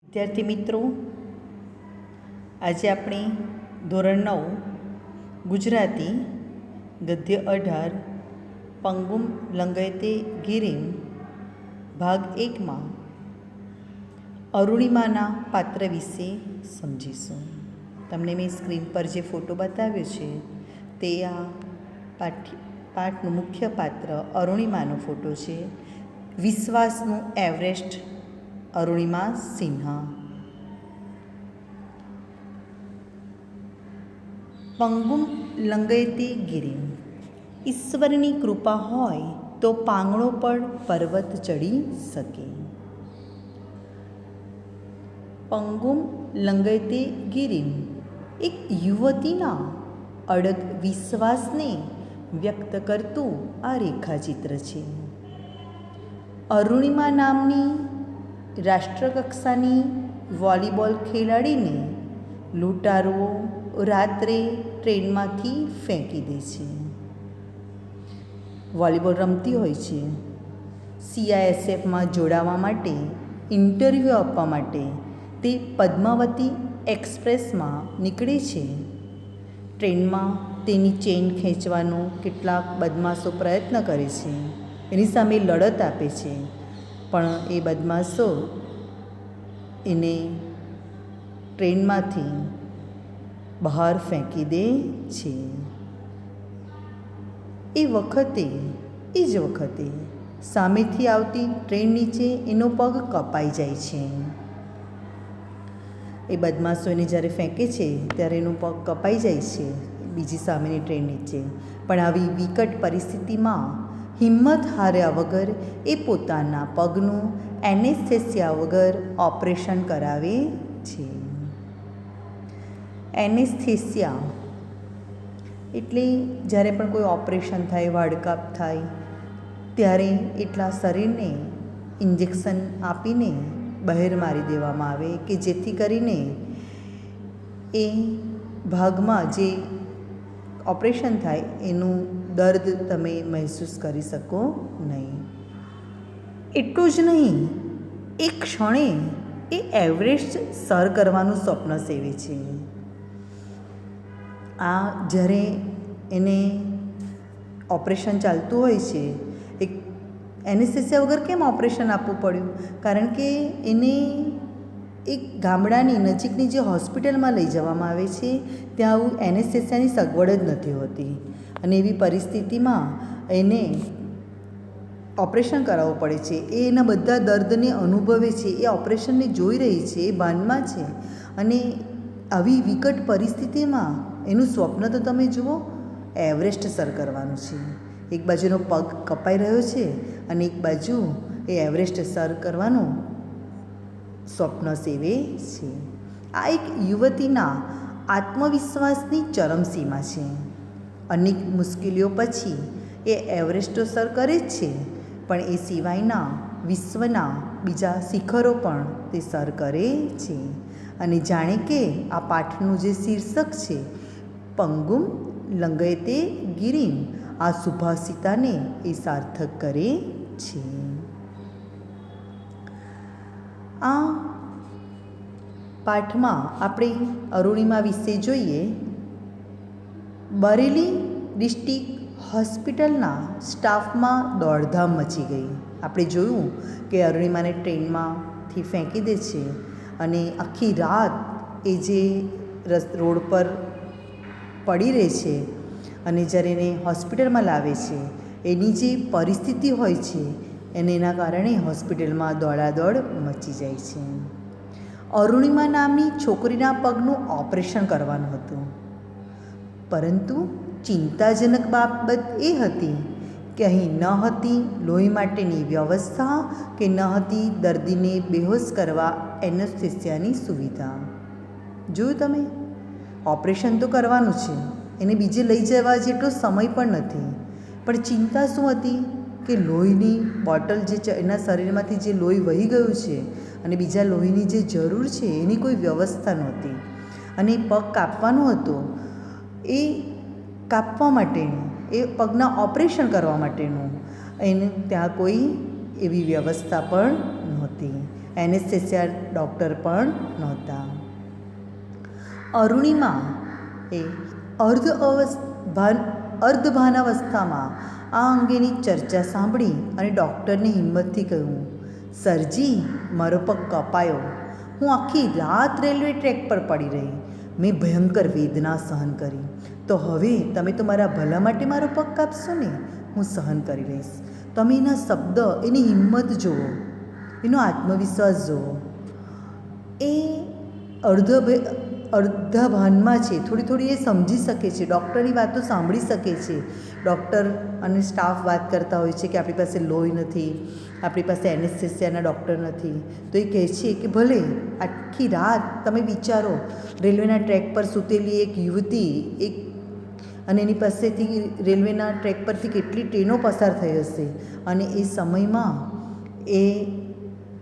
વિદ્યાર્થી મિત્રો, આજે આપણે ધોરણ 9 ગુજરાતી ગદ્ય 18 પંગુમ લંઘયતે ગિરિમ ભાગ 1માં અરુણિમાના પાત્ર વિશે સમજીશું. તમને મેં સ્ક્રીન પર જે ફોટો બતાવ્યો છે તે આ પાઠનું મુખ્ય પાત્ર અરુણિમાનો ફોટો છે. વિશ્વાસનું એવરેસ્ટ અરુણિમા સિન્હા. પંગુમ લંઘયતે ગિરિમ. ઈશ્વરની કૃપા હોય તો પાંગણો પણ પર્વત ચડી શકે. પંગુમ લંઘયતે ગિરિમ એક યુવતીના અડગ વિશ્વાસને વ્યક્ત કરતું આ રેખાચિત્ર છે. અરુણિમા નામની રાષ્ટ્રકક્ષાની વોલીબોલ ખેલાડીને લૂંટારુઓ રાત્રે ટ્રેનમાંથી ફેંકી દે છે. વોલીબોલ રમતી હોય છે. CISFમાં જોડાવા માટે ઇન્ટરવ્યૂ આપવા માટે તે પદ્માવતી એક્સપ્રેસમાં નીકળે છે. ટ્રેનમાં તેની ચેઇન ખેંચવાનો કેટલાક બદમાશો પ્રયત્ન કરે છે. એની સામે લડત આપે છે, પણ એ બદમાશો એને ટ્રેનમાંથી બહાર ફેંકી દે છે. એ જ વખતે સામેથી આવતી ટ્રેન નીચે એનો પગ કપાઈ જાય છે. એ બદમાશો એને જ્યારે ફેંકે છે ત્યારે એનો પગ કપાઈ જાય છે બીજી સામેની ટ્રેન નીચે. પણ આવી વિકટ પરિસ્થિતિમાં હિંમત હાર્યા વગર એ પોતાના પગનું એનેસ્થેસિયા વગર ઓપરેશન કરાવે છે. એનેસ્થેસિયા એટલે જ્યારે પણ કોઈ ઓપરેશન થાય, વાડકાપ થાય, ત્યારે એટલા શરીરને ઇન્જેક્શન આપીને બહાર મારી દેવામાં આવે કે જેથી કરીને એ ભાગમાં જે ઓપરેશન થાય એનું દર્દ તમે મહેસૂસ કરી શકો નહીં. એટલું જ નહીં, એ ક્ષણે એ એવરેસ્ટ સર કરવાનું સ્વપ્ન સેવે છે. આ જ્યારે એને ઓપરેશન ચાલતું હોય છે, એક એનેસ્થેસિયા વગર કેમ ઓપરેશન આપવું પડ્યું? કારણ કે એને એક ગામડાની નજીકની જે હોસ્પિટલમાં લઈ જવામાં આવે છે ત્યાં આવું એનેસ્થેસિયાની સગવડ જ નથી હોતી. અને એવી પરિસ્થિતિમાં એને ઓપરેશન કરાવવું પડે છે. એ એના બધા દર્દને અનુભવે છે, એ ઓપરેશનને જોઈ રહી છે, એ ભાનમાં છે. અને આવી વિકટ પરિસ્થિતિમાં એનું સ્વપ્ન તો તમે જુઓ, એવરેસ્ટ સર કરવાનું છે. એક બાજુનો પગ કપાઈ રહ્યો છે અને એક બાજુ એ એવરેસ્ટ સર કરવાનું સ્વપ્ન સેવે છે. આ એક યુવતીના આત્મવિશ્વાસની ચરમસીમા છે. અનેક મુશ્કેલીઓ પછી એ એવરેસ્ટ સર કરે જ છે, પણ એ સિવાયના વિશ્વના બીજા શિખરો પણ તે સર કરે છે. અને જાણે કે આ પાઠનું જે શીર્ષક છે પંગુમ લંઘયતે ગિરિમ, આ સુભાષિતાને એ સાર્થક કરે છે. આ પાઠમાં આપણે અરુણિમા વિશે જોઈએ. બરેલી ડિસ્ટ્રિક્ટ હોસ્પિટલના સ્ટાફમાં દોડધામ મચી ગઈ. આપણે જોયું કે અરુણિમાને ટ્રેનમાંથી ફેંકી દે છે અને આખી રાત એ જે રોડ પર પડી રહે છે અને જ્યારે એને હોસ્પિટલમાં લાવે છે, એની જે પરિસ્થિતિ હોય છે એને એના કારણે હોસ્પિટલમાં દોડાદોડ મચી જાય છે. અરુણિમા નામની છોકરીના પગનું ઓપરેશન કરવાનું હતું, પરંતુ ચિંતાજનક બાબત એ હતી કે અહીં ન હતી લોહી માટેની વ્યવસ્થા કે ન હતી દર્દીને બેહોશ કરવા એનેસ્થેસિયાની સુવિધા. જોયું તમે, ઓપરેશન તો કરવાનું છે, એને બીજે લઈ જવા જેટલો સમય પણ નથી. પણ ચિંતા શું હતી કે લોહીની બોટલ જે એના શરીરમાંથી જે લોહી વહી ગયું છે અને બીજા લોહીની જે જરૂર છે એની કોઈ વ્યવસ્થા નહોતી. અને પગ કાપવાનો હતો, એ કાપવા માટેનું, એ પગના ઓપરેશન કરવા માટેનું એને ત્યાં કોઈ એવી વ્યવસ્થા પણ નહોતી. એનેસ્થેસિયા ડૉક્ટર પણ નહોતા. અરુણિમા એ અર્ધભાનાવસ્થામાં આ અંગેની ચર્ચા સાંભળી અને ડૉક્ટરની હિંમતથી કહ્યું, સરજી, મારો પગ કપાયો. હું આખી રાત રેલવે ટ્રેક પર પડી રહી. મેં ભયંકર વેદના સહન કરી. તો હવે તમે તો મારા ભલા માટે મારો પગ કાપશો ને? હું સહન કરી લઈશ. તમે એના શબ્દ, એની હિંમત જુઓ, એનો આત્મવિશ્વાસ જુઓ. એ અડધા ભાનમાં છે, થોડી એ સમજી શકે છે, ડૉક્ટરની વાતો સાંભળી શકે છે. ડૉક્ટર અને સ્ટાફ વાત કરતા હોય છે કે આપણી પાસે લોહી નથી, આપણી પાસે એનેસ્થેસિયાના ડૉક્ટર નથી. તો એ કહે છે કે ભલે આખી રાત તમે વિચારો, રેલવેના ટ્રેક પર સૂતેલી એક યુવતી, અને એની પાસેથી રેલવેના ટ્રેક પરથી કેટલી ટ્રેનો પસાર થઈ હશે, અને એ સમયમાં એ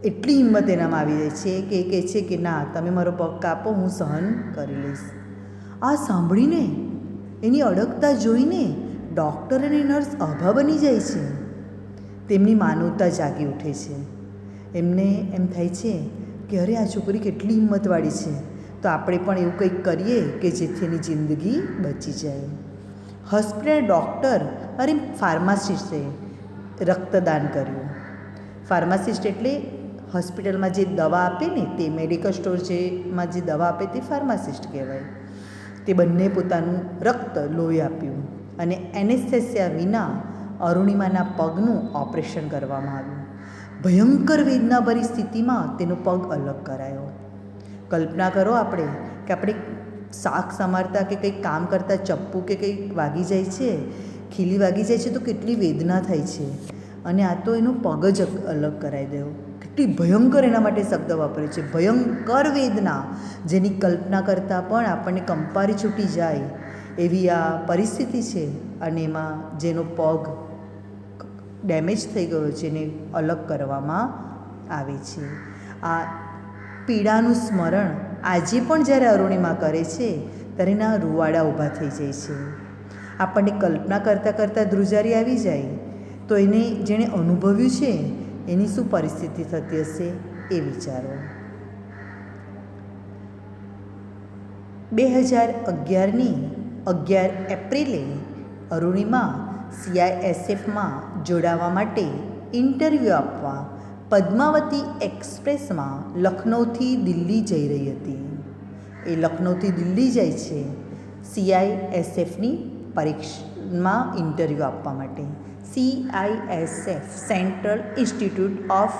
એટલી હિંમત એનામાં આવી જાય છે કે એ કહે છે કે ના, તમે મારો પગ કાપો, હું સહન કરી લઈશ. આ સાંભળીને, એની અડગતા જોઈને ડૉક્ટર અને નર્સ આભા બની જાય છે. તેમની માનવતા જાગી ઉઠે છે. એમને એમ થાય છે કે અરે, આ છોકરી કેટલી હિંમતવાળી છે, તો આપણે પણ એવું કંઈક કરીએ કે જેથી એની જિંદગી બચી જાય. હોસ્પિટલ ડૉક્ટર અરે ફાર્માસિસ્ટે રક્તદાન કર્યું. ફાર્માસિસ્ટ એટલે હોસ્પિટલમાં જે દવા આપે ને, તે મેડિકલ સ્ટોર જેમાં જે દવા આપે તે ફાર્માસિસ્ટ કહેવાય. તે બંને પોતાનું રક્ત, લોહી આપ્યું અને એનેસ્થેસિયા વિના અરુણિમાના પગનું ઓપરેશન કરવામાં આવ્યું. ભયંકર વેદનાભરી સ્થિતિમાં તેનો પગ અલગ કરાયો. કલ્પના કરો આપણે કે આપણે શાક સમારતા કે કંઈક કામ કરતાં ચપ્પુ કે કંઈક વાગી જાય છે, ખીલી વાગી જાય છે, તો કેટલી વેદના થાય છે. અને આ તો એનો પગ જ અલગ કરાવી દેવો. કેટલી ભયંકર એના માટે શબ્દ વાપરે છે, ભયંકર વેદના, જેની કલ્પના કરતાં પણ આપણને કંપારી છૂટી જાય એવી આ પરિસ્થિતિ છે. અને એમાં જેનો પગ ડેમેજ થઈ ગયો છે એને અલગ કરવામાં આવે છે. આ પીડાનું સ્મરણ આજે પણ જ્યારે અરુણિમા કરે છે ત્યારે એના રૂવાડા ઊભા થઈ જાય છે. આપણને કલ્પના કરતાં ધ્રુજારી આવી જાય તો એને જેણે અનુભવ્યું છે એની શું પરિસ્થિતિ થતી હશે એ વિચારો. 2011ની 11 એપ્રિલે અરુણિમા CISFમાં જોડાવા માટે ઇન્ટરવ્યૂ આપવા પદ્માવતી એક્સપ્રેસમાં લખનૌથી દિલ્હી જઈ રહી હતી. એ લખનૌથી દિલ્હી જાય છે CISFની પરીક્ષામાં ઇન્ટરવ્યૂ આપવા માટે. CISF central institute of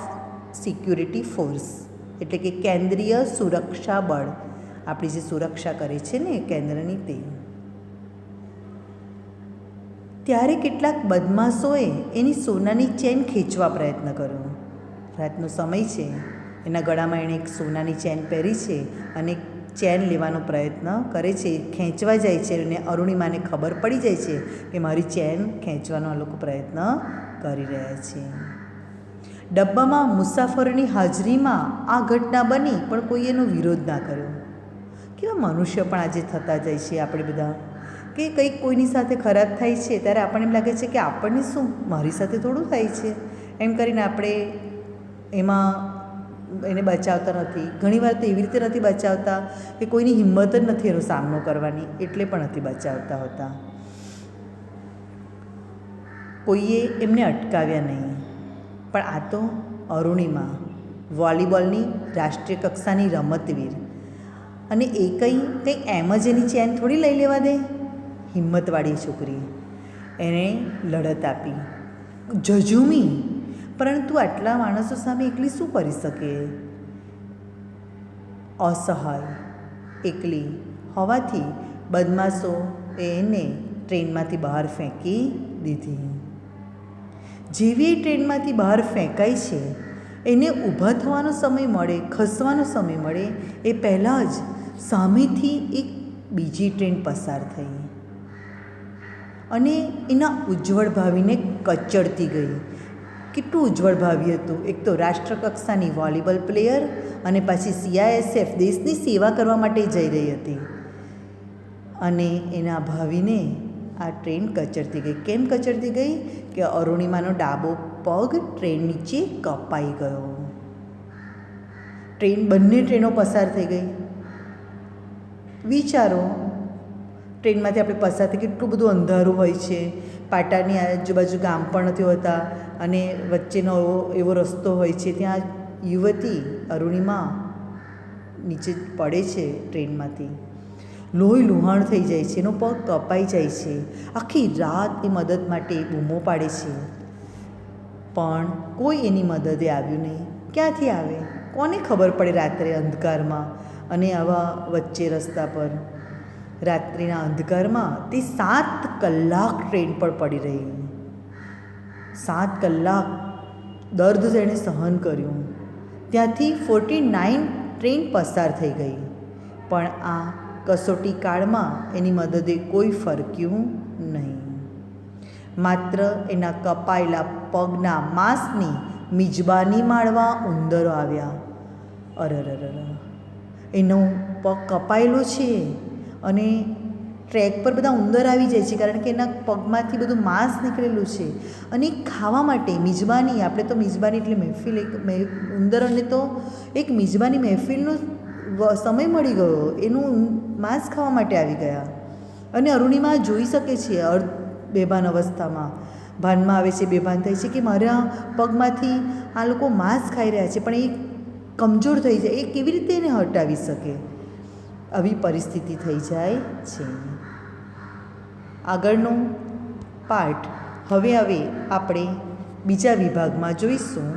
security force, એટલે કે કેન્દ્રીય સુરક્ષા બળ, આપણી જે સુરક્ષા કરે છે ને કેન્દ્રની તે. ત્યારે કેટલાક બદમાશોએ એની સોનાની ચેન ખેંચવા પ્રયત્ન કર્યો. રાતનો સમય છે, એના ગળામાં એણે એક સોનાની ચેન પહેરી છે અને ચેન લેવાનો પ્રયત્ન કરે છે, ખેંચવા જાય છે અને અરુણિમાને ખબર પડી જાય છે કે મારી ચેન ખેંચવાનો આ લોકો પ્રયત્ન કરી રહ્યા છે. ડબ્બામાં મુસાફરોની હાજરીમાં આ ઘટના બની પણ કોઈ એનો વિરોધ ના કર્યો. કેવા મનુષ્ય પણ આજે થતા જાય છે આપણે બધા, કે કંઈક કોઈની સાથે ખરાબ થાય છે ત્યારે આપણને એમ લાગે છે કે આપણને શું, મારી સાથે થોડું થાય છે, એમ કરીને આપણે એમાં એને બચાવતા નથી. ઘણીવાર તો એવી રીતે નથી બચાવતા કે કોઈની હિંમત જ નથી એનો સામનો કરવાની, એટલે પણ નથી બચાવતા હોતા. કોઈએ એમને અટકાવ્યા નહીં. પણ આ તો અરુણિમા, વોલીબોલની રાષ્ટ્રીય કક્ષાની રમતવીર, અને એ કંઈ એમ જ એની ચેન થોડી લઈ લેવા દે. હિંમતવાળી છોકરી, એણે લડત આપી, ઝઝૂમી, પરંતુ આટલા માણસો સામે એકલી શું કરી શકે? અસહાય એકલી હોવાથી બદમાશો એને ટ્રેનમાંથી બહાર ફેંકી દીધી. જેવી ટ્રેનમાંથી બહાર ફેંકાય છે એને ઊભા થવાનો સમય મળે, ખસવાનો સમય મળે એ પહેલાં જ સામેથી એક બીજી ટ્રેન પસાર થઈ અને એના ઉજ્જવળ ભાવિને કચડતી ગઈ. કેટલું ઉજ્જવળ ભાવિ હતું! એક તો રાષ્ટ્રકક્ષાની વોલીબોલ પ્લેયર અને પાછી CISF દેશની સેવા કરવા માટે જઈ રહી હતી, અને એના ભાવિને આ ટ્રેન કચડતી ગઈ. કેમ કચડતી ગઈ? કે અરુણિમાનો ડાબો પગ ટ્રેન નીચે કપાઈ ગયો. બંને ટ્રેનો પસાર થઈ ગઈ. વિચારો, ટ્રેનમાંથી આપણે પસાર થઈ કેટલું બધું અંધારું હોય છે, પાટાની આજુબાજુ ગામ પણ નથી હોતા અને વચ્ચેનો એવો રસ્તો હોય છે. ત્યાં યુવતી અરુણિમા નીચે પડે છે ટ્રેનમાંથી, લોહી લુહાણ થઈ જાય છે, એનો પગ કપાઈ જાય છે. આખી રાત એ મદદ માટે બૂમો પાડે છે, પણ કોઈ એની મદદે આવ્યું નહીં. ક્યાંથી આવે? કોને ખબર પડે રાત્રે અંધકારમાં અને આવા વચ્ચે રસ્તા પર રાત્રિના અંધકારમાં તે 7 કલાક ટ્રેન પર પડી રહી. 7 કલાક દર્દ તેણે સહન કર્યું. ત્યાંથી 49 ટ્રેન પસાર થઈ ગઈ, પણ આ કસોટી કાળમાં એની મદદે કોઈ ફરક્યું નહીં. માત્ર એના કપાયેલા પગના માંસની મિજબાની માણવા ઉંદરો આવ્યા. અરરરર, એનો પગ કપાયેલો છે અને ટ્રેક પર બધા ઉંદર આવી જાય છે, કારણ કે એના પગમાંથી બધું માંસ નીકળેલું છે. અને ખાવા માટે મિજબાની, આપણે તો મિજબાની એટલે મહેફિલ, ઉંદરોને તો એક મિજબાની મહેફિલનો સમય મળી ગયો, એનું માંસ ખાવા માટે આવી ગયા. અને અરુણિમા જોઈ શકે છે અર્ધ બેભાન અવસ્થામાં, ભાનમાં આવે છે, બેભાન થાય છે કે મારા પગમાંથી આ લોકો માંસ ખાઈ રહ્યા છે, પણ એ કમજોર થઈ જાય, એ કેવી રીતે એને હટાવી શકે? આવી પરિસ્થિતિ થઈ જાય છે. આગળનો પાઠ હવે આપણે બીજા વિભાગમાં જોઈશું.